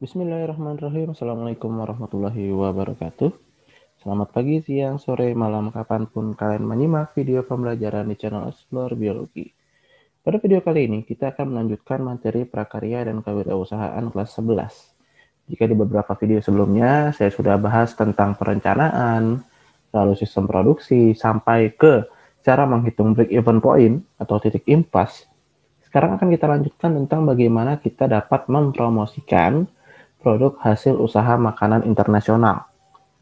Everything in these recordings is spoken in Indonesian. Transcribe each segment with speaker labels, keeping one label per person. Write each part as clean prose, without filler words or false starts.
Speaker 1: Bismillahirrahmanirrahim. Assalamualaikum warahmatullahi wabarakatuh. Selamat pagi, siang, sore, malam, kapanpun kalian menyimak video pembelajaran di channel Explore Biologi. Pada video kali ini, kita akan melanjutkan materi prakarya dan kewirausahaan kelas 11. Jika di beberapa video sebelumnya, saya sudah bahas tentang perencanaan, lalu sistem produksi, sampai ke cara menghitung break-even point atau titik impas. Sekarang akan kita lanjutkan tentang bagaimana kita dapat mempromosikan produk hasil usaha makanan internasional.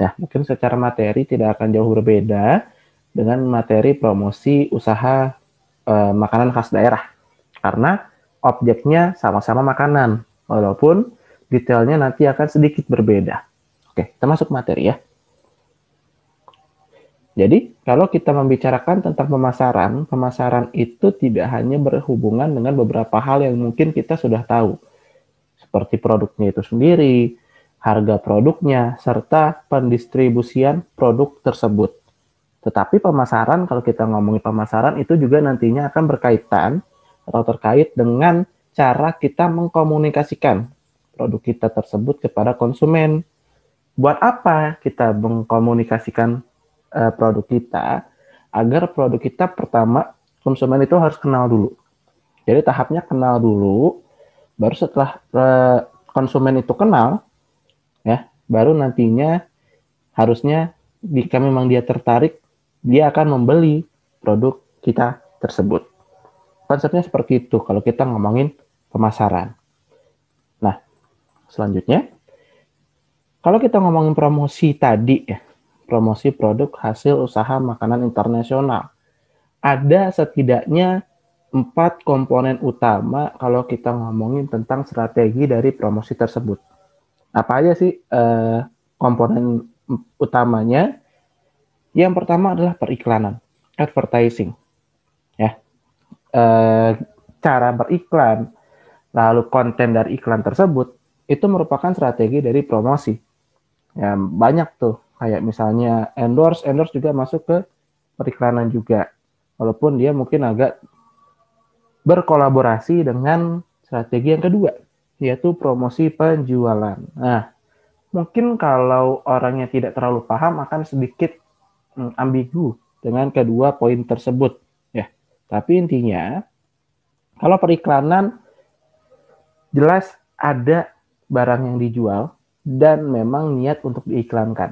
Speaker 1: Ya, mungkin secara materi tidak akan jauh berbeda dengan materi promosi usaha makanan khas daerah. Karena objeknya sama-sama makanan, walaupun detailnya nanti akan sedikit berbeda. Oke, kita masuk materi ya. Jadi, kalau kita membicarakan tentang pemasaran itu tidak hanya berhubungan dengan beberapa hal yang mungkin kita sudah tahu, seperti produknya itu sendiri, harga produknya, serta pendistribusian produk tersebut. Tetapi pemasaran, kalau kita ngomongin pemasaran, itu juga nantinya akan berkaitan atau terkait dengan cara kita mengkomunikasikan produk kita tersebut kepada konsumen. Buat apa kita mengkomunikasikan produk kita? Agar produk kita pertama, konsumen itu harus kenal dulu. Jadi tahapnya kenal dulu, baru setelah konsumen itu kenal, ya, baru nantinya harusnya jika memang dia tertarik, dia akan membeli produk kita tersebut. Konsepnya seperti itu kalau kita ngomongin pemasaran. Nah, selanjutnya, kalau kita ngomongin promosi tadi, ya, promosi produk hasil usaha makanan internasional, ada setidaknya 4 komponen utama kalau kita ngomongin tentang strategi dari promosi tersebut. Apa aja sih komponen utamanya? Yang pertama adalah periklanan, advertising. Ya, cara beriklan, lalu konten dari iklan tersebut, itu merupakan strategi dari promosi. Ya, banyak tuh, kayak misalnya endorse juga masuk ke periklanan juga. Walaupun dia mungkin agak berkolaborasi dengan strategi yang kedua, yaitu promosi penjualan. Nah, mungkin kalau orangnya tidak terlalu paham akan sedikit ambigu dengan kedua poin tersebut, ya. Tapi intinya, kalau periklanan jelas ada barang yang dijual dan memang niat untuk diiklankan.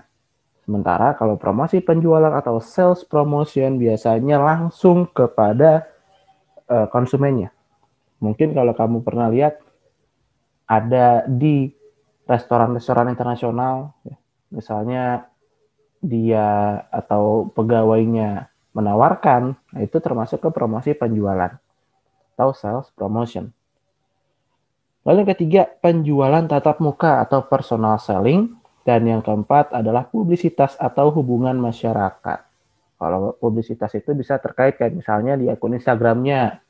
Speaker 1: Sementara kalau promosi penjualan atau sales promotion biasanya langsung kepada konsumennya. Mungkin kalau kamu pernah lihat ada di restoran-restoran internasional, misalnya dia atau pegawainya menawarkan, itu termasuk ke promosi penjualan atau sales promotion. Lalu yang ketiga, penjualan tatap muka atau personal selling. Dan yang keempat adalah publisitas atau hubungan masyarakat. Kalau publisitas itu bisa terkait kayak misalnya di akun Instagramnya,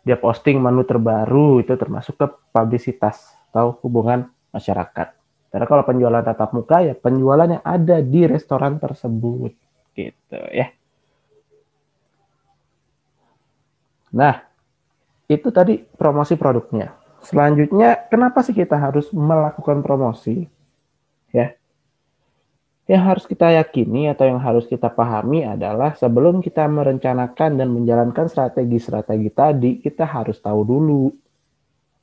Speaker 1: dia posting menu terbaru, itu termasuk ke publisitas atau hubungan masyarakat. Karena kalau penjualan tatap muka, ya penjualan yang ada di restoran tersebut. Gitu ya. Nah, itu tadi promosi produknya. Selanjutnya, kenapa sih kita harus melakukan promosi? Ya, yang harus kita yakini atau yang harus kita pahami adalah sebelum kita merencanakan dan menjalankan strategi-strategi tadi, kita harus tahu dulu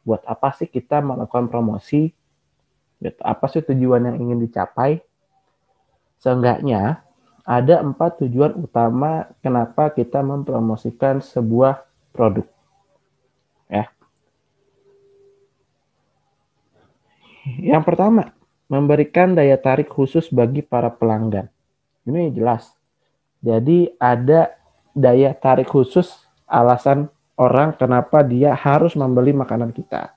Speaker 1: buat apa sih kita melakukan promosi, apa sih tujuan yang ingin dicapai. Seenggaknya ada 4 tujuan utama kenapa kita mempromosikan sebuah produk. Ya. Yang pertama, memberikan daya tarik khusus bagi para pelanggan. Ini jelas. Jadi ada daya tarik khusus, alasan orang kenapa dia harus membeli makanan kita.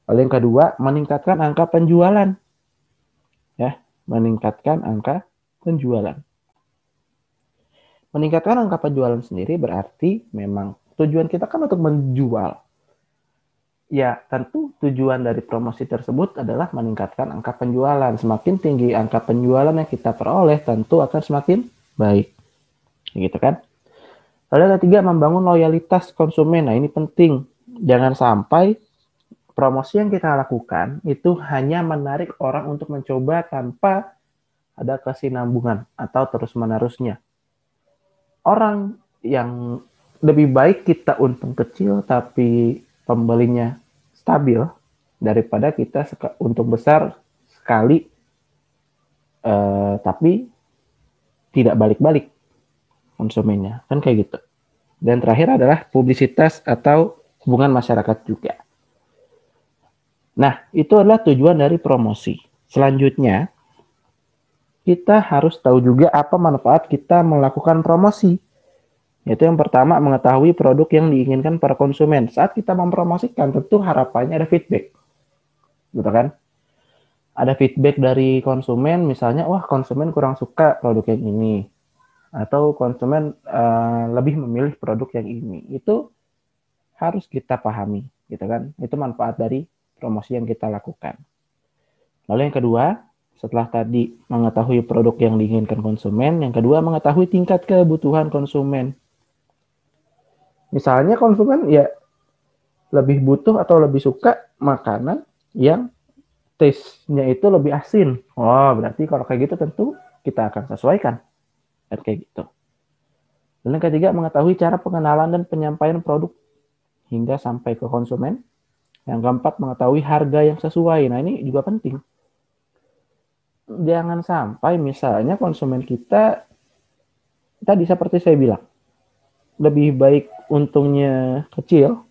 Speaker 1: Lalu yang kedua, meningkatkan angka penjualan. Ya, meningkatkan angka penjualan. Meningkatkan angka penjualan sendiri berarti memang tujuan kita kan untuk menjual. Ya, tentu tujuan dari promosi tersebut adalah meningkatkan angka penjualan. Semakin tinggi angka penjualan yang kita peroleh, tentu akan semakin baik. Gitu kan? Lalu yang ketiga, membangun loyalitas konsumen. Nah, ini penting. Jangan sampai promosi yang kita lakukan itu hanya menarik orang untuk mencoba tanpa ada kesinambungan atau terus-menerusnya. Orang yang lebih baik kita untung kecil tapi pembelinya stabil daripada kita untung besar sekali tapi tidak balik-balik konsumennya, kan kayak gitu. Dan terakhir adalah publisitas atau hubungan masyarakat juga. Nah, itu adalah tujuan dari promosi. Selanjutnya, kita harus tahu juga apa manfaat kita melakukan promosi. Yaitu yang pertama, mengetahui produk yang diinginkan para konsumen. Saat kita mempromosikan, tentu harapannya ada feedback. Gitu kan? Ada feedback dari konsumen, misalnya, wah konsumen kurang suka produk yang ini. Atau konsumen lebih memilih produk yang ini. Itu harus kita pahami, gitu kan? Itu manfaat dari promosi yang kita lakukan. Lalu yang kedua, setelah tadi mengetahui produk yang diinginkan konsumen, yang kedua mengetahui tingkat kebutuhan konsumen. Misalnya konsumen ya lebih butuh atau lebih suka makanan yang taste-nya itu lebih asin. Oh, berarti kalau kayak gitu tentu kita akan sesuaikan. Dan kayak gitu. Dan yang ketiga, mengetahui cara pengenalan dan penyampaian produk hingga sampai ke konsumen. Yang keempat, mengetahui harga yang sesuai. Nah, ini juga penting. Jangan sampai misalnya konsumen kita, tadi seperti saya bilang, lebih baik untungnya kecil,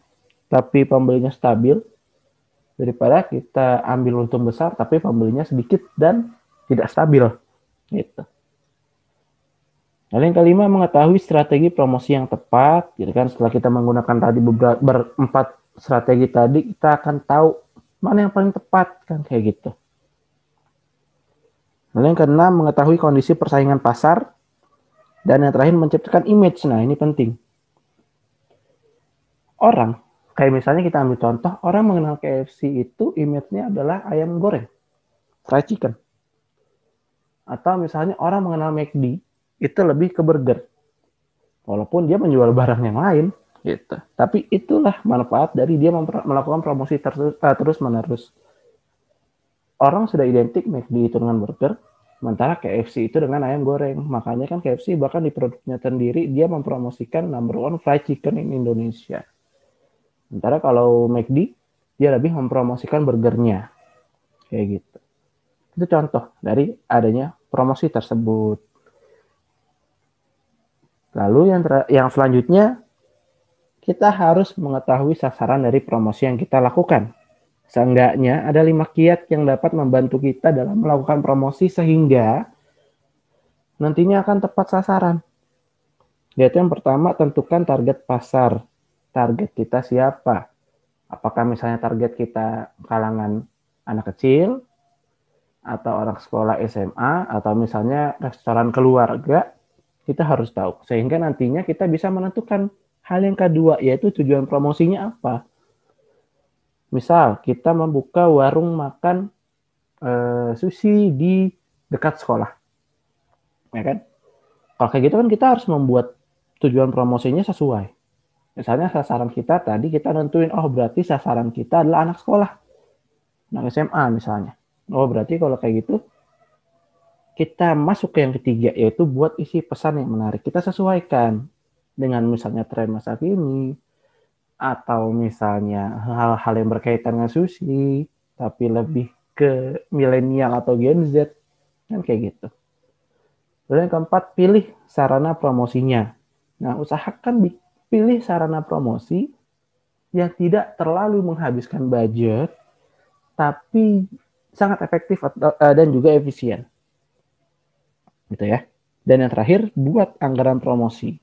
Speaker 1: tapi pembelinya stabil, daripada kita ambil untung besar, tapi pembelinya sedikit dan tidak stabil. Gitu. Lalu yang kelima, mengetahui strategi promosi yang tepat. Gitu kan, setelah kita menggunakan tadi berempat strategi tadi, kita akan tahu mana yang paling tepat, kan kayak gitu. Lalu yang keenam, mengetahui kondisi persaingan pasar. Dan yang terakhir, menciptakan image. Nah, ini penting. Orang, kayak misalnya kita ambil contoh, orang mengenal KFC itu image-nya adalah ayam goreng, fried chicken. Atau misalnya orang mengenal McD, itu lebih ke burger. Walaupun dia menjual barang yang lain, gitu. Tapi itulah manfaat dari dia melakukan promosi terus-menerus. Orang sudah identik McD itu dengan burger, sementara KFC itu dengan ayam goreng. Makanya kan KFC bahkan di produknya sendiri, dia mempromosikan number one fried chicken in Indonesia. Sementara kalau McD, dia lebih mempromosikan burgernya. Kayak gitu. Itu contoh dari adanya promosi tersebut. Lalu yang selanjutnya, kita harus mengetahui sasaran dari promosi yang kita lakukan. Seenggaknya ada 5 kiat yang dapat membantu kita dalam melakukan promosi sehingga nantinya akan tepat sasaran. Yaitu yang pertama, tentukan target pasar. Target kita siapa? Apakah misalnya target kita kalangan anak kecil, atau orang sekolah SMA, atau misalnya restoran keluarga, kita harus tahu. Sehingga nantinya kita bisa menentukan hal yang kedua, yaitu tujuan promosinya apa. Misal, kita membuka warung makan sushi di dekat sekolah. Ya kan? Kalau kayak gitu kan kita harus membuat tujuan promosinya sesuai. Misalnya sasaran kita tadi kita nentuin, oh berarti sasaran kita adalah anak sekolah. Anak SMA misalnya. Oh berarti kalau kayak gitu, kita masuk ke yang ketiga, yaitu buat isi pesan yang menarik. Kita sesuaikan dengan misalnya tren masa kini, atau misalnya hal-hal yang berkaitan dengan sushi, tapi lebih ke milenial atau Gen Z, kan kayak gitu. Lalu yang keempat, pilih sarana promosinya. Nah, usahakan pilih sarana promosi yang tidak terlalu menghabiskan budget, tapi sangat efektif dan juga efisien. Gitu ya. Dan yang terakhir, buat anggaran promosi.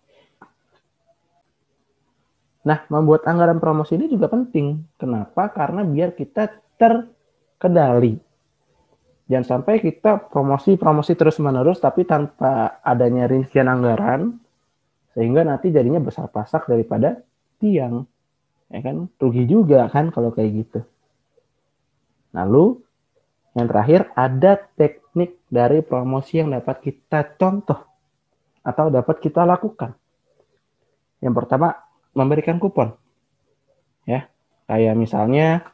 Speaker 1: Nah, membuat anggaran promosi ini juga penting. Kenapa? Karena biar kita terkendali. Jangan sampai kita promosi terus-menerus tapi tanpa adanya rincian anggaran, sehingga nanti jadinya besar pasak daripada tiang. Ya kan? Rugi juga kan kalau kayak gitu. Lalu, yang terakhir, ada teknik dari promosi yang dapat kita contoh atau dapat kita lakukan. Yang pertama, memberikan kupon. Ya, kayak misalnya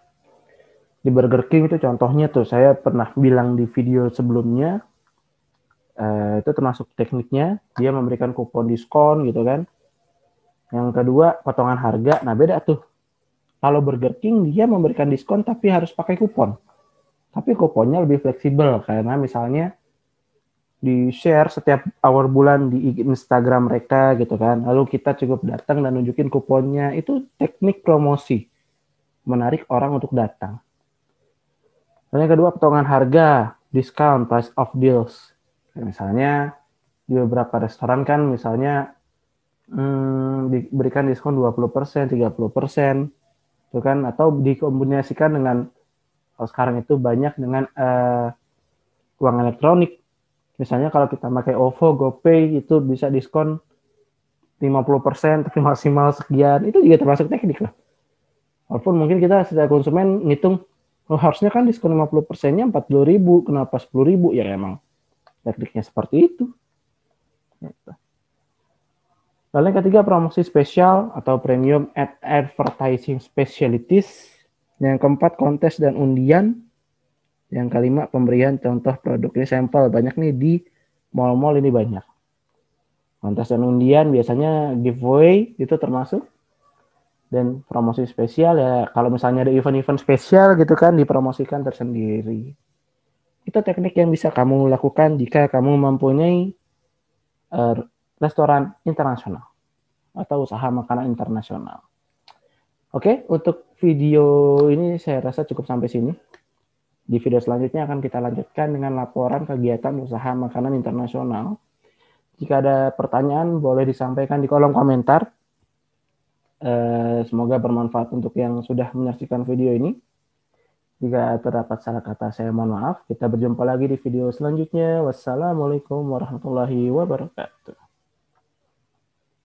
Speaker 1: Di Burger King itu contohnya tuh, saya pernah bilang di video sebelumnya, itu termasuk tekniknya, dia memberikan kupon diskon gitu kan. Yang kedua, potongan harga. Nah, beda tuh. Kalau Burger King, dia memberikan diskon tapi harus pakai kupon. Tapi kuponnya lebih fleksibel, karena misalnya di-share setiap awal bulan di Instagram mereka gitu kan. Lalu kita cukup datang dan nunjukin kuponnya. Itu teknik promosi. Menarik orang untuk datang. Lalu yang kedua, potongan harga, discount, price of deals. Misalnya di beberapa restoran kan misalnya diberikan diskon 20%, 30%, itu kan, atau dikombinasikan dengan kalau sekarang itu banyak dengan uang elektronik. Misalnya kalau kita pakai OVO, GoPay itu bisa diskon 50% tapi maksimal sekian. Itu juga termasuk teknik lah. Walaupun mungkin kita secara konsumen ngitung, oh, harusnya kan diskon 50%-nya 40.000, kenapa 10.000? Ya emang tekniknya seperti itu. Lalu yang ketiga, promosi spesial atau premium advertising specialties. Yang keempat, kontes dan undian. Yang kelima, pemberian contoh produk. Ini sampel, banyak nih di mall-mall ini banyak. Kontes dan undian biasanya giveaway itu termasuk. Dan promosi spesial ya kalau misalnya ada event-event spesial gitu kan dipromosikan tersendiri. Itu teknik yang bisa kamu lakukan jika kamu mempunyai restoran internasional atau usaha makanan internasional. Oke, untuk video ini saya rasa cukup sampai sini. Di video selanjutnya akan kita lanjutkan dengan laporan kegiatan usaha makanan internasional. Jika ada pertanyaan boleh disampaikan di kolom komentar. Semoga bermanfaat untuk yang sudah menyaksikan video ini. Jika terdapat salah kata saya mohon maaf. Kita berjumpa lagi di video selanjutnya. Wassalamualaikum warahmatullahi wabarakatuh.